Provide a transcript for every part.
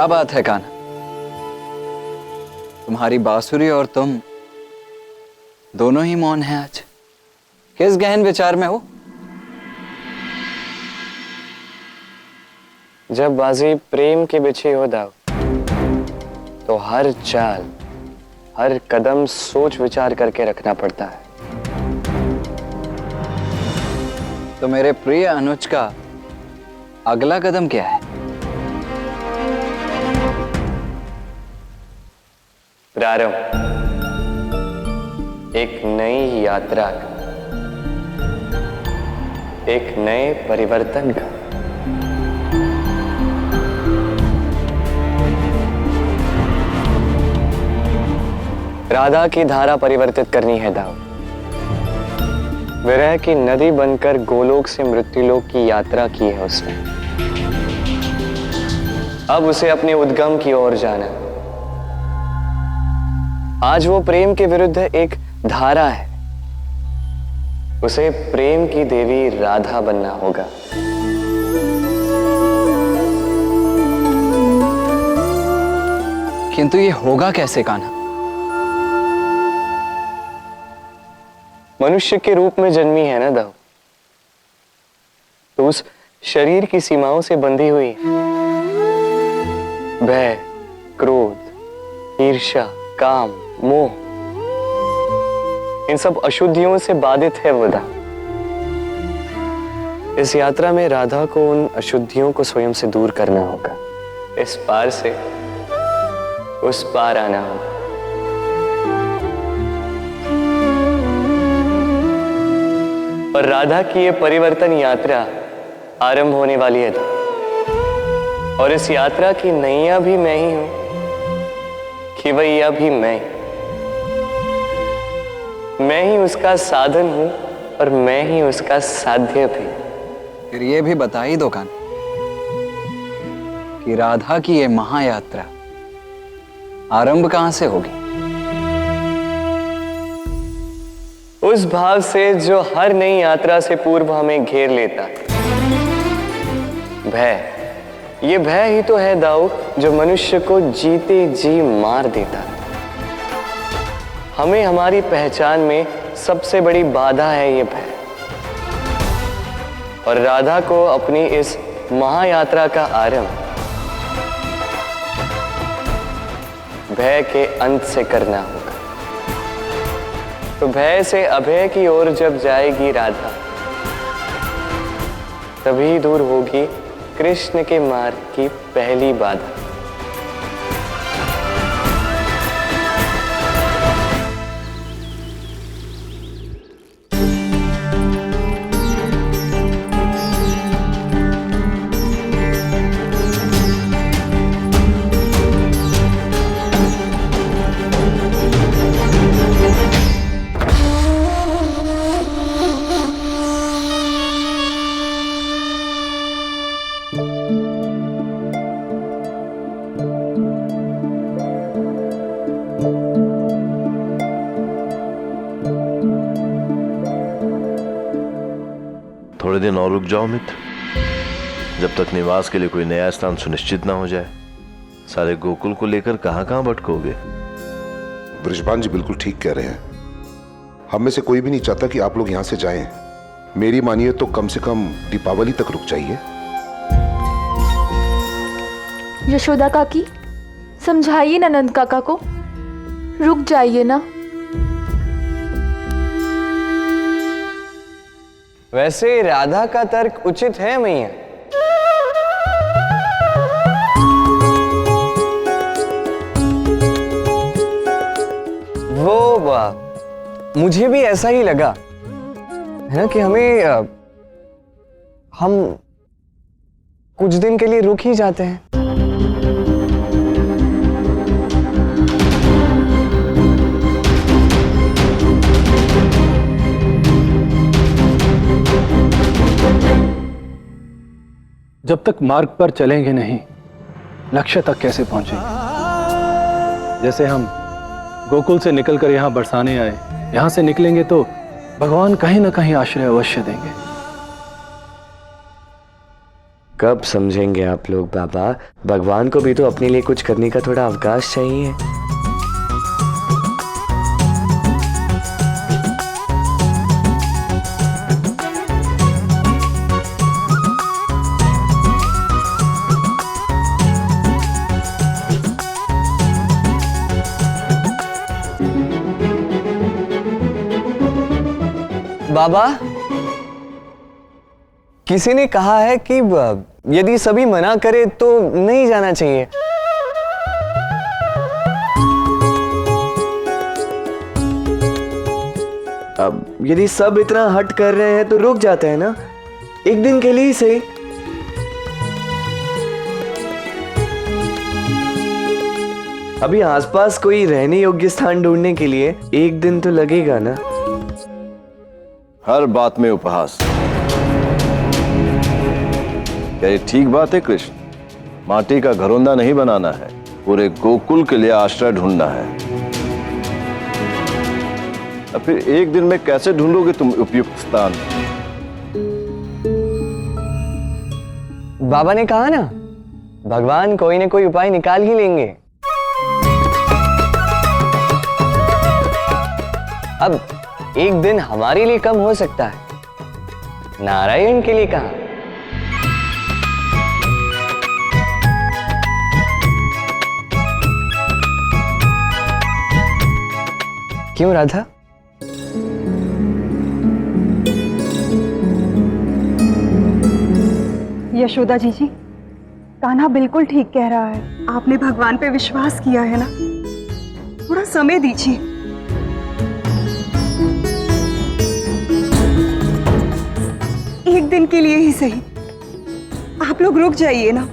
क्या बात है कान्हा, तुम्हारी बांसुरी और तुम दोनों ही मौन हैं आज। किस गहन विचार में हो? जब बाजी प्रेम के बिछी हो दाव, तो हर चाल, हर कदम सोच विचार करके रखना पड़ता है। तो मेरे प्रिय अनुज का अगला कदम क्या है? प्रारंभ एक नई यात्रा का, एक नए परिवर्तन का। राधा की धारा परिवर्तित करनी है दाव। विरह की नदी बनकर गोलोक से मृत्युलोक की यात्रा की है उसने। अब उसे अपने उद्गम की ओर जाना। आज वो प्रेम के विरुद्ध एक धारा है। उसे प्रेम की देवी राधा बनना होगा। किंतु ये होगा कैसे कान्हा? मनुष्य के रूप में जन्मी है ना दाव, तो उस शरीर की सीमाओं से बंधी हुई है। भय, क्रोध, ईर्ष्या, काम, मोह, इन सब अशुद्धियों से बाधित है वो दाव। इस यात्रा में राधा को उन अशुद्धियों को स्वयं से दूर करना होगा। इस पार से उस पार आना होगा। और राधा की ये परिवर्तन यात्रा आरंभ होने वाली है। और इस यात्रा की नैया भी मैं ही हूं, खिवैया भी मैं ही उसका साधन हूं और मैं ही उसका साध्य भी। फिर ये भी बता ही दो कान्हा कि राधा की ये महायात्रा आरंभ कहां से होगी? उस भाव से जो हर नई यात्रा से पूर्व हमें घेर लेता है। भय, ये भय ही तो है दाऊ जो मनुष्य को जीते जी मार देता है। हमें हमारी पहचान में सबसे बड़ी बाधा है ये भय। और राधा को अपनी इस महायात्रा का आरंभ भय के अंत से करना होगा। तो भय से अभय की ओर जब जाएगी राधा, तभी दूर होगी कृष्ण के मार्ग की पहली बाधा। थोड़े दिन और रुक जाओ मित्र, जब तक निवास के लिए कोई नया स्थान सुनिश्चित ना हो जाए। सारे गोकुल को लेकर कहां कहां भटकोगे? बृषभान जी बिल्कुल ठीक कह रहे हैं। हम में से कोई भी नहीं चाहता कि आप लोग यहां से जाएं। मेरी मानिए तो कम से कम दीपावली तक रुक जाइए। यशोदा काकी, समझाइए ना नंद काका को, रुक जाइए ना। वैसे राधा का तर्क उचित है मैया। मुझे भी ऐसा ही लगा है ना कि हम कुछ दिन के लिए रुक ही जाते हैं। जब तक मार्ग पर चलेंगे नहीं, लक्ष्य तक कैसे पहुंचेंगे? जैसे हम गोकुल से निकलकर यहाँ बरसाने आए, यहाँ से निकलेंगे तो भगवान कहीं ना कहीं आश्रय अवश्य देंगे। कब समझेंगे आप लोग बाबा? भगवान को भी तो अपने लिए कुछ करने का थोड़ा अवकाश चाहिए। बाबा, किसी ने कहा है कि यदि सभी मना करे तो नहीं जाना चाहिए। अब यदि सब इतना हट कर रहे हैं तो रुक जाते हैं ना, एक दिन के लिए ही सही। अभी आसपास कोई रहने योग्य स्थान ढूंढने के लिए एक दिन तो लगेगा ना। हर बात में उपहास। क्या ये ठीक बात है कृष्ण? माटी का घरौंदा नहीं बनाना है, पूरे गोकुल के लिए आश्रय ढूंढना है। अब फिर एक दिन में कैसे ढूंढोगे तुम उपयुक्त स्थान? बाबा ने कहा ना, भगवान कोई ना कोई उपाय निकाल ही लेंगे। अब एक दिन हमारे लिए कम हो सकता है, नारायण के लिए कहां? क्यों राधा? यशोदा जी, कान्हा बिल्कुल ठीक कह रहा है। आपने भगवान पे विश्वास किया है ना, थोड़ा समय दीजिए। एक दिन के लिए ही सही, आप लोग रुक जाइए ना।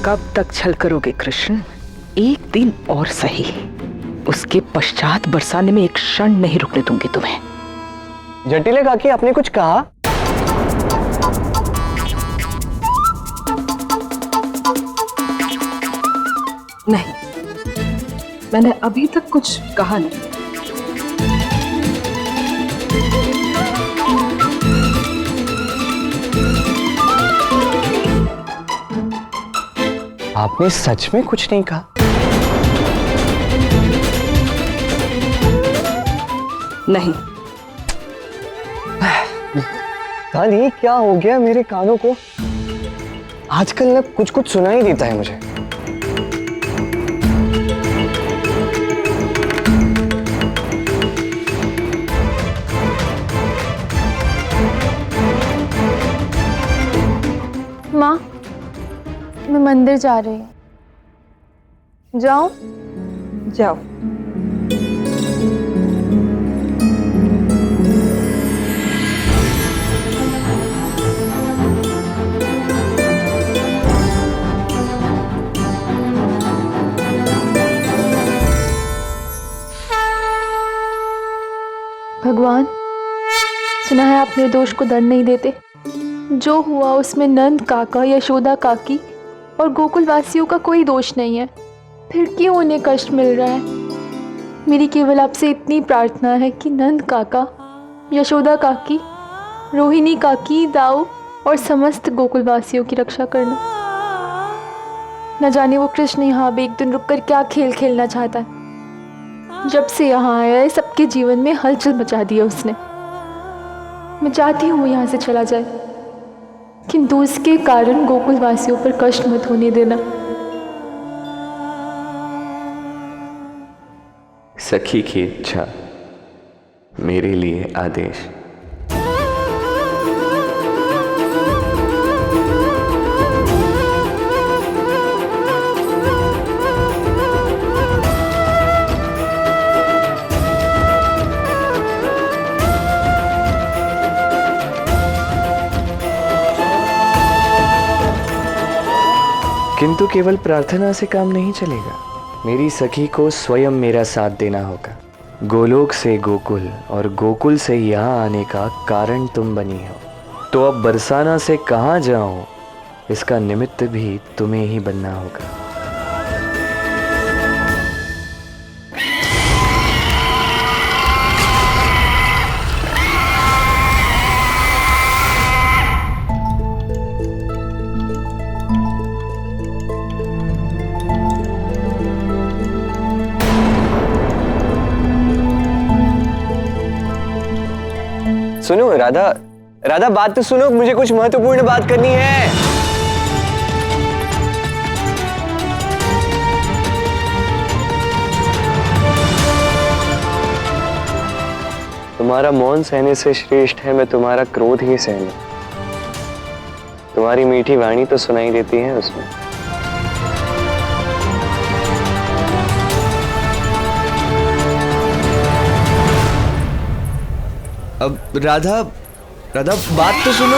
कब तक छल करोगे कृष्ण? एक दिन और सही, उसके पश्चात बरसाने में एक क्षण नहीं रुकने दूंगी तुम्हें। जटिले काकी, आपने कुछ कहा? नहीं, मैंने अभी तक कुछ कहा नहीं। आपने सच में कुछ नहीं कहा? नहीं। पता नहीं क्या हो गया मेरे कानों को, आजकल ना कुछ कुछ सुनाई देता है मुझे। माँ, मैं मंदिर जा रही हूँ। जाऊँ? जाओ। भगवान, सुना है आप निर्दोष को दंड नहीं देते। जो हुआ उसमें नंद काका, यशोदा काकी और गोकुल वासियों का कोई दोष नहीं है, फिर क्यों उन्हें कष्ट मिल रहा है? मेरी केवल आपसे इतनी प्रार्थना है कि नंद काका, यशोदा काकी, रोहिणी काकी, दाऊ और समस्त गोकुल वासियों की रक्षा करना। न जाने वो कृष्ण यहाँ अब एक दिन रुककर क्या खेल खेलना चाहता है। जब से यहाँ आया है सबके जीवन में हलचल मचा दिया उसने। मैं चाहती हूँ यहाँ से चला जाए, किंतु उसके कारण गोकुल वासियों पर कष्ट मत होने देना। सखी की इच्छा, मेरे लिए आदेश। किंतु केवल प्रार्थना से काम नहीं चलेगा। मेरी सखी को स्वयं मेरा साथ देना होगा। गोलोक से गोकुल और गोकुल से यहाँ आने का कारण तुम बनी हो, तो अब बरसाना से कहाँ जाऊं, इसका निमित्त भी तुम्हें ही बनना होगा। सुनो राधा, राधा बात तो सुनो, मुझे कुछ महत्वपूर्ण बात करनी है। तुम्हारा मौन सहने से श्रेष्ठ है मैं तुम्हारा क्रोध ही सहना। तुम्हारी मीठी वाणी तो सुनाई देती है उसमें। अब राधा, राधा बात तो सुनो।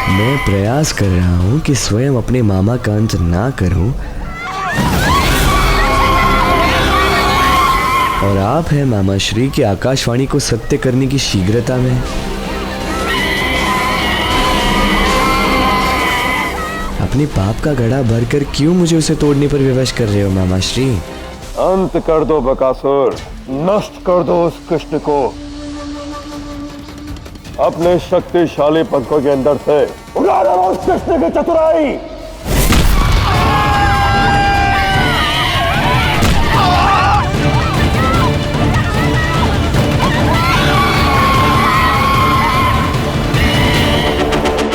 मैं प्रयास कर रहा हूं कि स्वयं अपने मामा का अंत ना करूं, और आप हैं मामा श्री की आकाशवाणी को सत्य करने की शीघ्रता में। अपने पाप का घड़ा भरकर क्यों मुझे उसे तोड़ने पर विवश कर रहे हो मामा श्री? अंत कर दो बकासुर, नष्ट कर दो उस कृष्ण को। अपने शक्तिशाली पंखों के अंदर से उड़ा दो उस कृष्ण की चतुराई।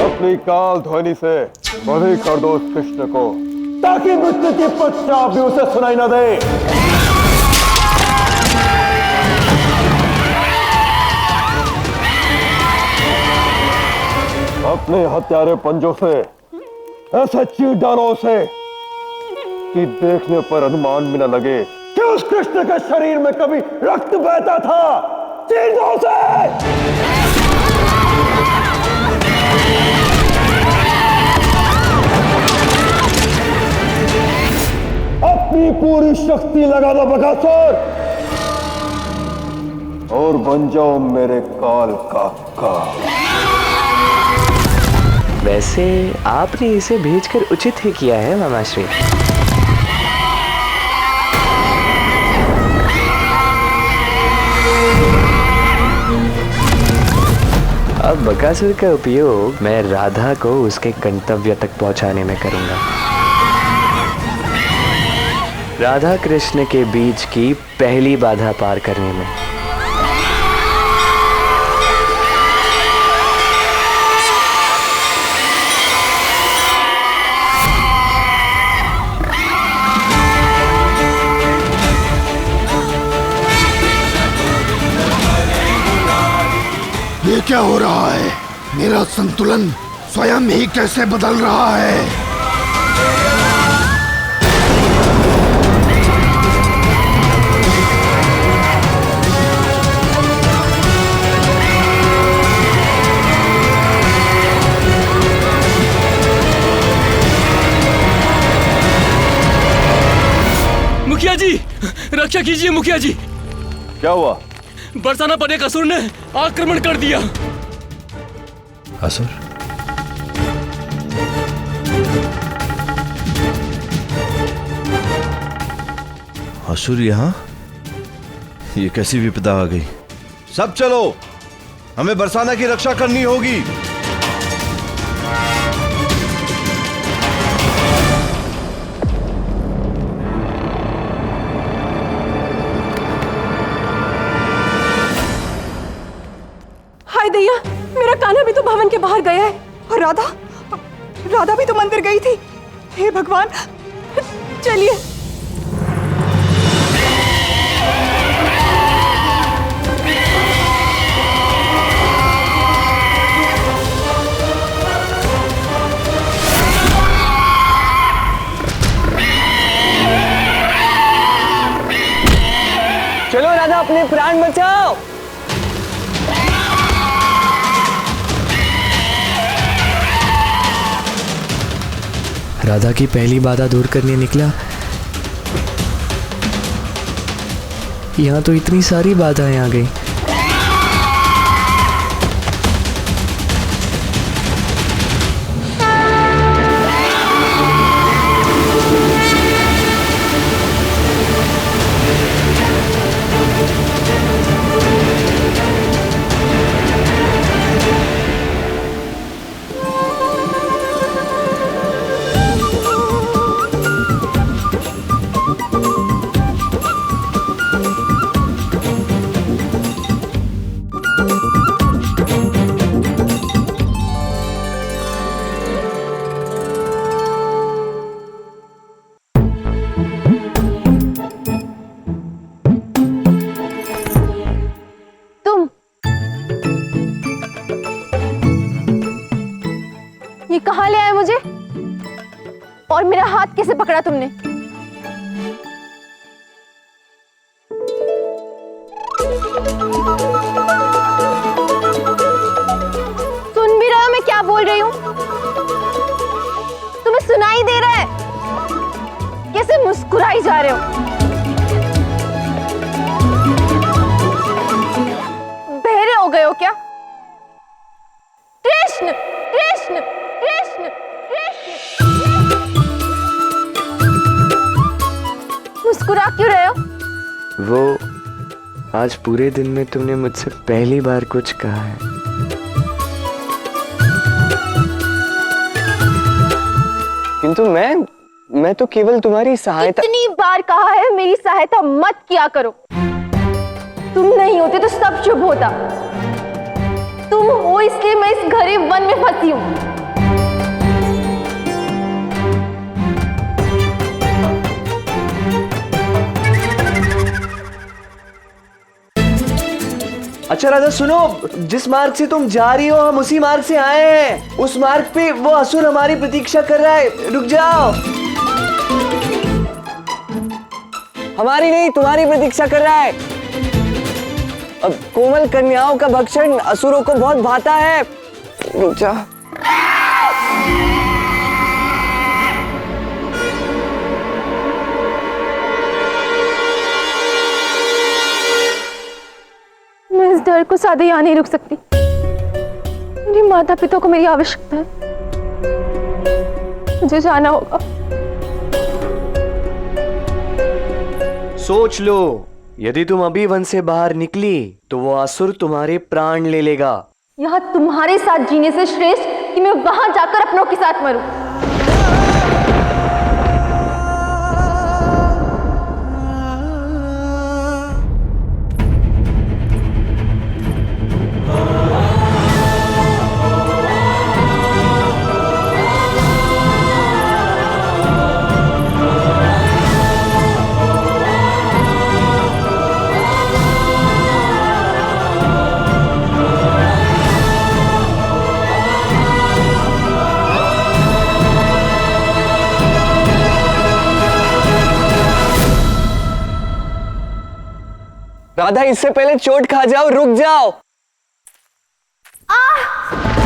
अपनी काल ध्वनि से बधी कर दो उस कृष्ण को, ताकि मृत्यु की पश्चात भी उसे सुनाई न दे। अपने हत्यारे पंजों से ऐसे चीर डालो उसे कि देखने पर अनुमान भी न लगे कि उस कृष्ण के शरीर में कभी रक्त बहता था। चीर दो उसे। अपनी पूरी शक्ति लगा दो बकासुर, और बन जाओ मेरे काल का काल। वैसे आपने इसे भेजकर उचित ही किया है मामा श्री। अब बकासुर का उपयोग मैं राधा को उसके गंतव्य तक पहुंचाने में करूंगा। राधा कृष्ण के बीच की पहली बाधा पार करने में। ये क्या हो रहा है? मेरा संतुलन स्वयं ही कैसे बदल रहा है? मुखिया जी, रक्षा कीजिए मुखिया जी। क्या हुआ? बरसाना पर एक असुर ने आक्रमण कर दिया। असुर? असुर यहाँ? ये कैसी विपदा आ गई? सब चलो, हमें बरसाना की रक्षा करनी होगी। दैया, मेरा कान्हा भी तो भवन के बाहर गया है। और राधा, राधा भी तो मंदिर गई थी। हे भगवान, चलिए। राधा अपने प्राण बचाओ। राधा की पहली बाधा दूर करने निकला, यहाँ तो इतनी सारी बाधाएं आ गई। ये कहाँ ले आए मुझे? और मेरा हाथ कैसे पकड़ा तुमने? सुन भी रहे हो मैं क्या बोल रही हूँ? तुम्हें सुनाई दे रहा है? कैसे मुस्कुराई जा रहे हो? बहरे हो गए हो क्या? कृष्ण कृष्ण कृष्ण कृष्ण, मुस्कुरा क्यों रहे हो? वो आज पूरे दिन में तुमने मुझसे पहली बार कुछ कहा है। किंतु मैं तो केवल तुम्हारी सहायता। इतनी बार कहा है मेरी सहायता मत किया करो। तुम नहीं होते तो सब शुभ होता। तुम हो इसलिए मैं इस गरीब वन में फंसी हूं। अच्छा राधा सुनो, जिस मार्ग से तुम जा रही हो हम उसी मार्ग से आए हैं। उस मार्ग पे वो असुर हमारी प्रतीक्षा कर रहा है, रुक जाओ। हमारी नहीं तुम्हारी प्रतीक्षा कर रहा है। अब कोमल कन्याओं का भक्षण असुरों को बहुत भाता है। रुक जा। मैं इस डर को सादे यहाँ नहीं रुक सकती। मेरे माता पिता को मेरी आवश्यकता है। मुझे जाना होगा। सोच लो, यदि तुम अभी वन से बाहर निकली तो वो असुर तुम्हारे प्राण ले लेगा। यहाँ तुम्हारे साथ जीने से श्रेष्ठ कि मैं वहां जाकर अपनों के साथ मरूं। राधा इससे पहले चोट खा जाओ, रुक जाओ। आह!